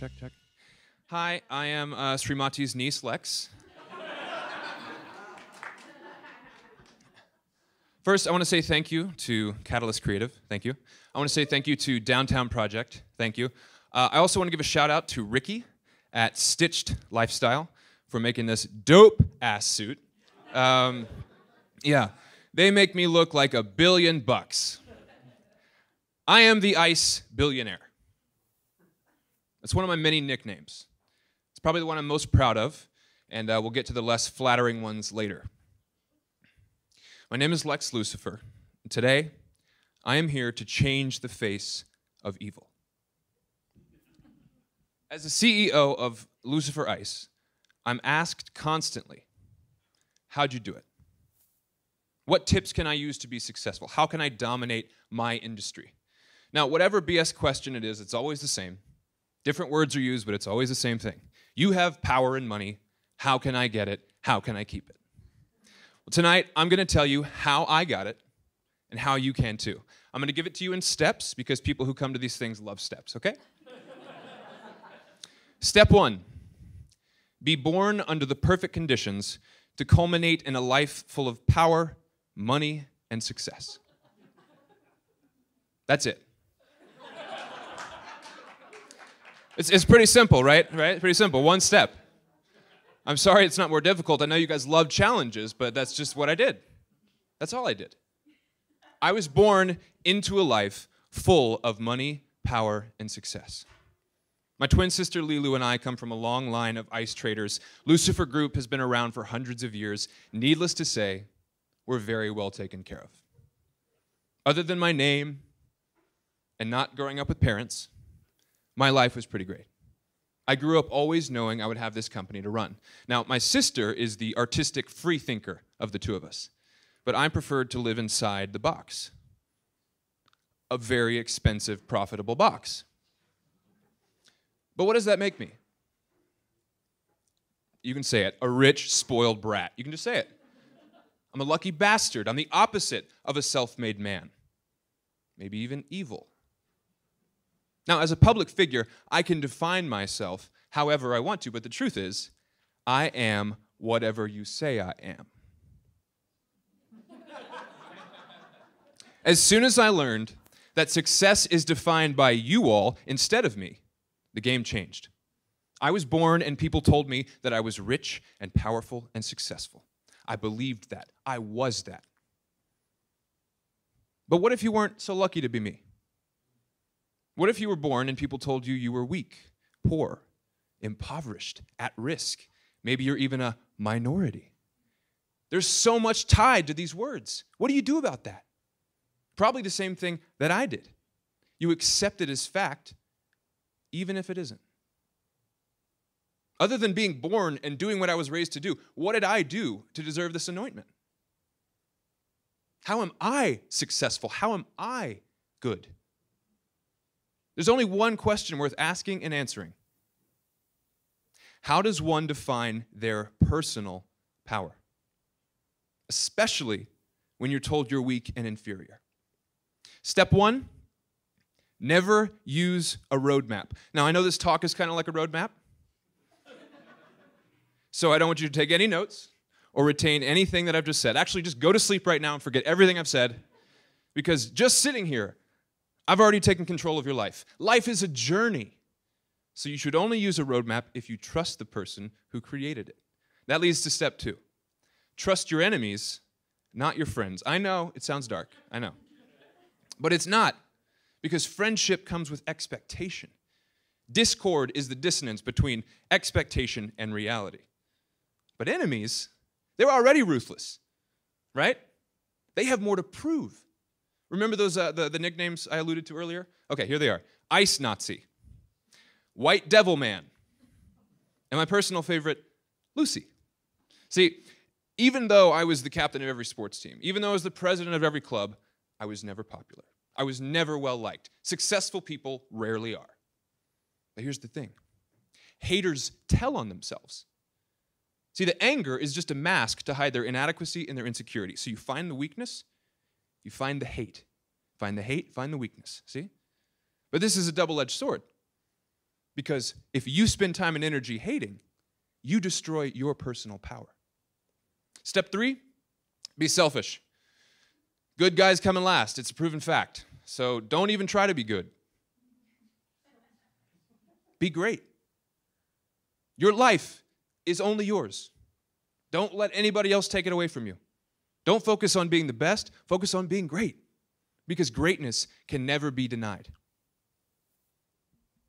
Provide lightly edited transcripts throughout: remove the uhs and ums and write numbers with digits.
check. Hi, I am Srimati's niece, Lex. First, I want to say thank you to August Creativ. Thank you. I want to say thank you to Downtown Project. Thank you. I also want to give a shout out to Ricky at Stitched Lifestyle for making this dope-ass suit. Yeah, they make me look like $1 billion. I am the Ice Billionaire. That's one of my many nicknames. It's probably the one I'm most proud of, and we'll get to the less flattering ones later. My name is Lex Lucifer, and today I am here to change the face of evil. As the CEO of Lucifer Ice, I'm asked constantly, how'd you do it? What tips can I use to be successful? How can I dominate my industry? Now, whatever BS question it is, it's always the same. Different words are used, but it's always the same thing. You have power and money. How can I get it? How can I keep it? Well, tonight, I'm going to tell you how I got it and how you can too. I'm going to give it to you in steps because people who come to these things love steps, okay? Step 1, be born under the perfect conditions to culminate in a life full of power, money, and success. That's it. It's pretty simple, right? Pretty simple, one step. I'm sorry it's not more difficult. I know you guys love challenges, but that's just what I did. That's all I did. I was born into a life full of money, power, and success. My twin sister Lilu and I come from a long line of ice traders. Lucifer Group has been around for hundreds of years. Needless to say, we're very well taken care of. Other than my name and not growing up with parents, my life was pretty great. I grew up always knowing I would have this company to run. Now, my sister is the artistic free thinker of the two of us, but I preferred to live inside the box. A very expensive, profitable box. But what does that make me? You can say it, a rich, spoiled brat. You can just say it. I'm a lucky bastard. I'm the opposite of a self-made man. Maybe even evil. Now, as a public figure, I can define myself however I want to, but the truth is, I am whatever you say I am. As soon as I learned that success is defined by you all instead of me, the game changed. I was born and people told me that I was rich and powerful and successful. I believed that. I was that. But what if you weren't so lucky to be me? What if you were born and people told you you were weak, poor, impoverished, at risk? Maybe you're even a minority. There's so much tied to these words. What do you do about that? Probably the same thing that I did. You accept it as fact, even if it isn't. Other than being born and doing what I was raised to do, what did I do to deserve this anointment? How am I successful? How am I good? There's only one question worth asking and answering. How does one define their personal power? Especially when you're told you're weak and inferior. Step 1, never use a roadmap. Now, I know this talk is kind of like a roadmap, so I don't want you to take any notes or retain anything that I've just said. Actually, just go to sleep right now and forget everything I've said, because just sitting here, I've already taken control of your life. Life is a journey, so you should only use a roadmap if you trust the person who created it. That leads to step 2. Trust your enemies, not your friends. I know, it sounds dark, I know. But it's not, because friendship comes with expectation. Discord is the dissonance between expectation and reality. But enemies, they're already ruthless, right? They have more to prove. Remember those the nicknames I alluded to earlier? Okay, here they are. Ice Nazi, White Devil Man, and my personal favorite, Lucy. See, even though I was the captain of every sports team, even though I was the president of every club, I was never popular. I was never well-liked. Successful people rarely are. But here's the thing. Haters tell on themselves. See, the anger is just a mask to hide their inadequacy and their insecurity. So you find the weakness, you find the hate. Find the hate, find the weakness. See? But this is a double-edged sword. Because if you spend time and energy hating, you destroy your personal power. Step 3, be selfish. Good guys come in last. It's a proven fact. So don't even try to be good. Be great. Your life is only yours. Don't let anybody else take it away from you. Don't focus on being the best. Focus on being great. Because greatness can never be denied.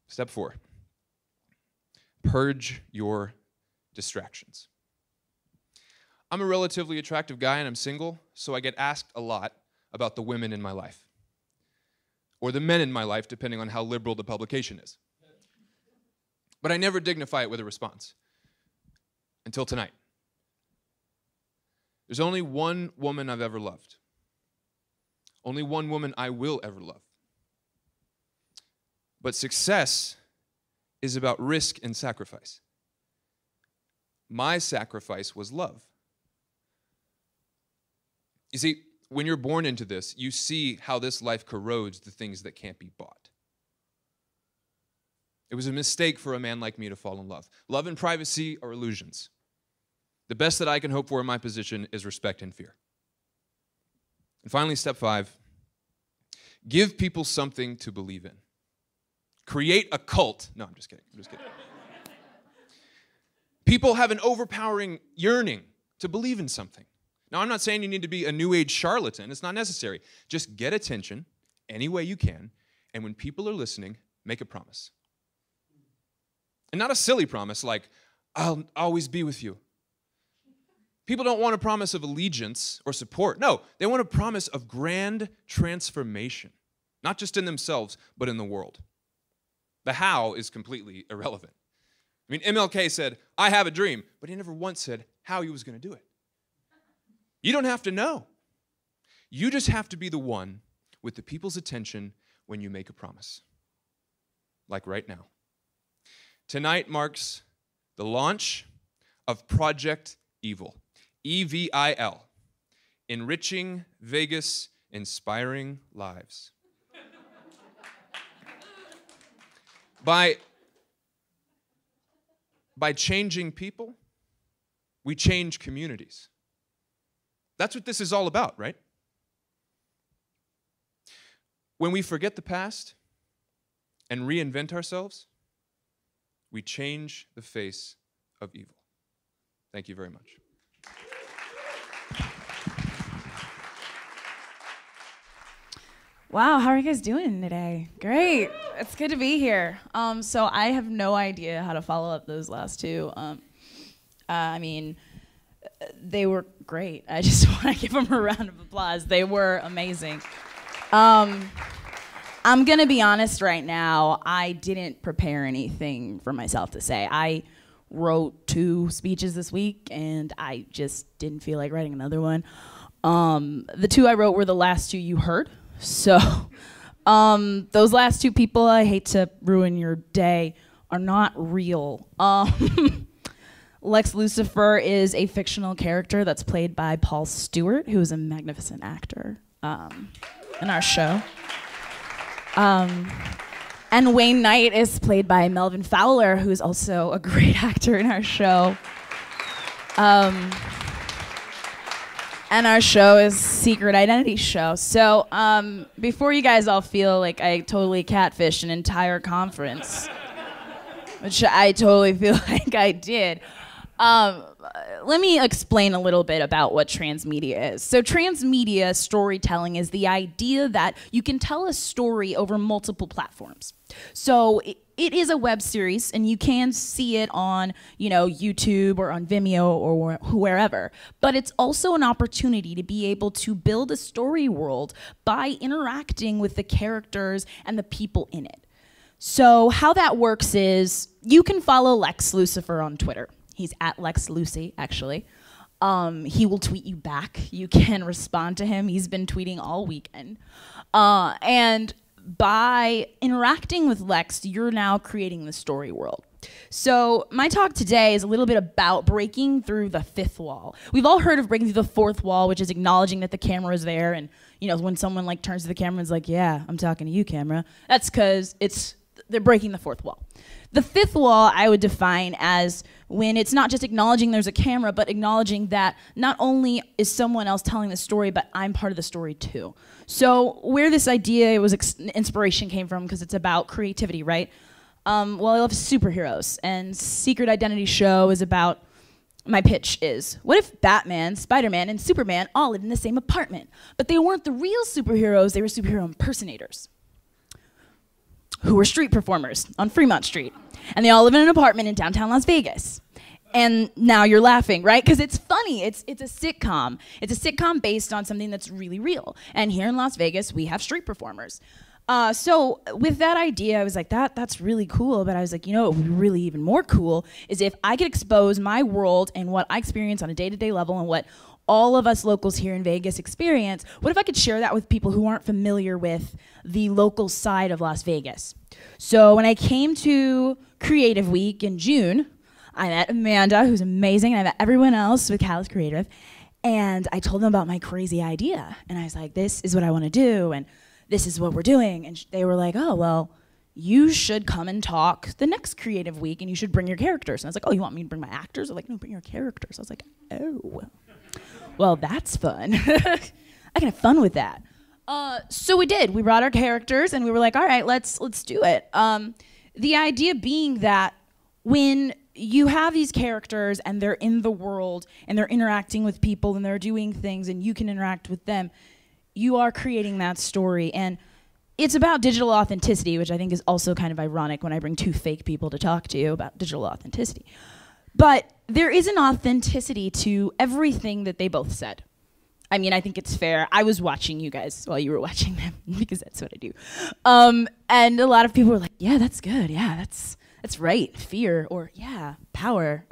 Step 4, purge your distractions. I'm a relatively attractive guy and I'm single, so I get asked a lot about the women in my life. Or the men in my life, depending on how liberal the publication is. But I never dignify it with a response. Until tonight. There's only one woman I've ever loved. Only one woman I will ever love. But success is about risk and sacrifice. My sacrifice was love. You see, when you're born into this, you see how this life corrodes the things that can't be bought. It was a mistake for a man like me to fall in love. Love and privacy are illusions. The best that I can hope for in my position is respect and fear. And finally, step 5, give people something to believe in. Create a cult. No, I'm just kidding. People have an overpowering yearning to believe in something. Now, I'm not saying you need to be a new age charlatan. It's not necessary. Just get attention any way you can, and when people are listening, make a promise. And not a silly promise like, I'll always be with you. People don't want a promise of allegiance or support. No, they want a promise of grand transformation, not just in themselves, but in the world. The how is completely irrelevant. I mean, MLK said, I have a dream, but he never once said how he was going to do it. You don't have to know. You just have to be the one with the people's attention when you make a promise. Like right now. Tonight marks the launch of Project Evil. EVIL. Enriching Vegas, Inspiring Lives. By changing people, we change communities. That's what this is all about, right? When we forget the past and reinvent ourselves, we change the face of evil. Thank you very much. Wow, how are you guys doing today? Great. It's good to be here. So I have no idea how to follow up those last two. I mean, they were great. I just want to give them a round of applause. They were amazing. I'm going to be honest right now. I didn't prepare anything for myself to say. I wrote 2 speeches this week, and I just didn't feel like writing another one. The 2 I wrote were the last 2 you heard. So those last 2 people, I hate to ruin your day, are not real. Lex Lucifer is a fictional character that's played by Paul Stewart, who is a magnificent actor in our show. And Wayne Knight is played by Melvin Fowler, who's also a great actor in our show. And our show is Secret Identity Show. So before you guys all feel like I totally catfished an entire conference, which I totally feel like I did, let me explain a little bit about what transmedia is. So transmedia storytelling is the idea that you can tell a story over multiple platforms. So it is a web series, and you can see it on, YouTube or on Vimeo or wherever. But it's also an opportunity to be able to build a story world by interacting with the characters and the people in it. So how that works is you can follow Lex Lucifer on Twitter. He's at Lex Lucy, actually. He will tweet you back. You can respond to him. He's been tweeting all weekend. And by interacting with Lex, you're now creating the story world. So my talk today is a little bit about breaking through the 5th wall. We've all heard of breaking through the 4th wall, which is acknowledging that the camera is there. And when someone turns to the camera and is like, yeah, I'm talking to you, camera. That's because it's they're breaking the fourth wall. The fifth wall I would define as when it's not just acknowledging there's a camera, but acknowledging that not only is someone else telling the story, but I'm part of the story too. So where this idea inspiration came from, because it's about creativity, right? Well, I love superheroes, and Secret Identity Show is about, my pitch is, what if Batman, Spider-Man, and Superman all lived in the same apartment, but they weren't the real superheroes, they were superhero impersonators who were street performers on Fremont Street. And they all live in an apartment in downtown Las Vegas. And now you're laughing, right? Because it's funny. It's a sitcom. It's a sitcom based on something that's really real. And here in Las Vegas, we have street performers. So with that idea, I was like, that's really cool. But I was like, you know what would be really even more cool is if I could expose my world and what I experience on a day-to-day level and what all of us locals here in Vegas experience. What if I could share that with people who aren't familiar with the local side of Las Vegas? So when I came to Creative Week in June, I met Amanda, who's amazing, and I met everyone else with August Creativ, and I told them about my crazy idea. And I was like, this is what I want to do, and this is what we're doing. And they were like, oh, well, you should come and talk the next Creative Week, and you should bring your characters. And I was like, oh, you want me to bring my actors? They're like, no, bring your characters. I was like, oh. Well, that's fun. I can have fun with that. So we did. We brought our characters, and we were like, all right, let's do it. The idea being that when you have these characters and they're in the world and they're interacting with people and they're doing things and you can interact with them, you are creating that story. And it's about digital authenticity, which I think is also kind of ironic when I bring two fake people to talk to you about digital authenticity. But there is an authenticity to everything that they both said. I mean, I think it's fair. I was watching you guys while you were watching them because that's what I do. And a lot of people were like, yeah, that's good. Yeah, that's right. Fear, or yeah, power.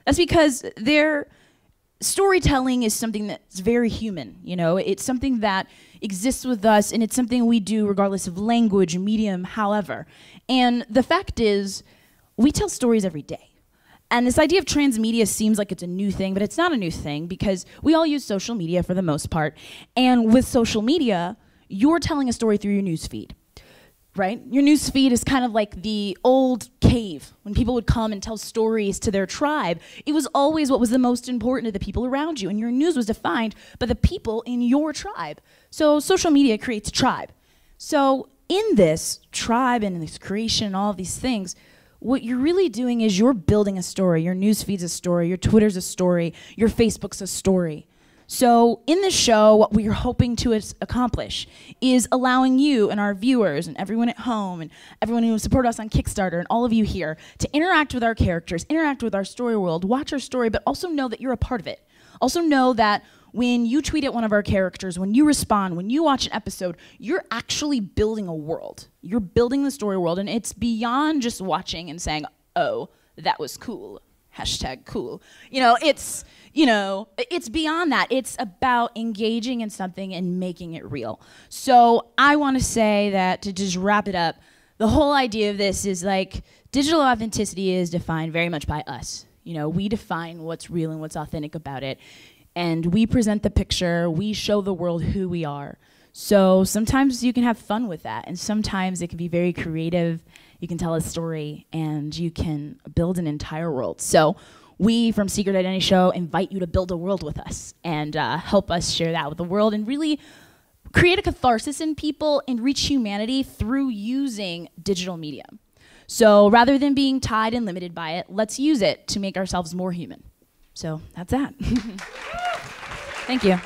That's because their storytelling is something that's very human. You know, it's something that exists with us, and it's something we do regardless of language, medium, however. And the fact is, we tell stories every day. And this idea of transmedia seems like it's a new thing, but it's not a new thing because we all use social media for the most part. And with social media, you're telling a story through your news feed, right? Your news feed is kind of like the old cave. When people would come and tell stories to their tribe, it was always what was the most important to the people around you. And your news was defined by the people in your tribe. So social media creates a tribe. So in this tribe and in this creation and all of these things, what you're really doing is you're building a story. Your news feed's a story, your Twitter's a story, your Facebook's a story. So in this show, what we're hoping to accomplish is allowing you and our viewers and everyone at home and everyone who supported us on Kickstarter and all of you here to interact with our characters, interact with our story world, watch our story, but also know that you're a part of it. Also know that when you tweet at one of our characters, when you respond, when you watch an episode, you're actually building a world. You're building the story world, and it's beyond just watching and saying, oh, that was cool. #cool. It's beyond that. It's about engaging in something and making it real. So I want to say that, to just wrap it up, the whole idea of this is like digital authenticity is defined very much by us. We define what's real and what's authentic about it. And we present the picture, we show the world who we are. So sometimes you can have fun with that, and sometimes it can be very creative. You can tell a story, and you can build an entire world. So we, from Secret Identity Show, invite you to build a world with us and help us share that with the world and really create a catharsis in people and reach humanity through using digital media. So rather than being tied and limited by it, let's use it to make ourselves more human. So that's that. Thank you.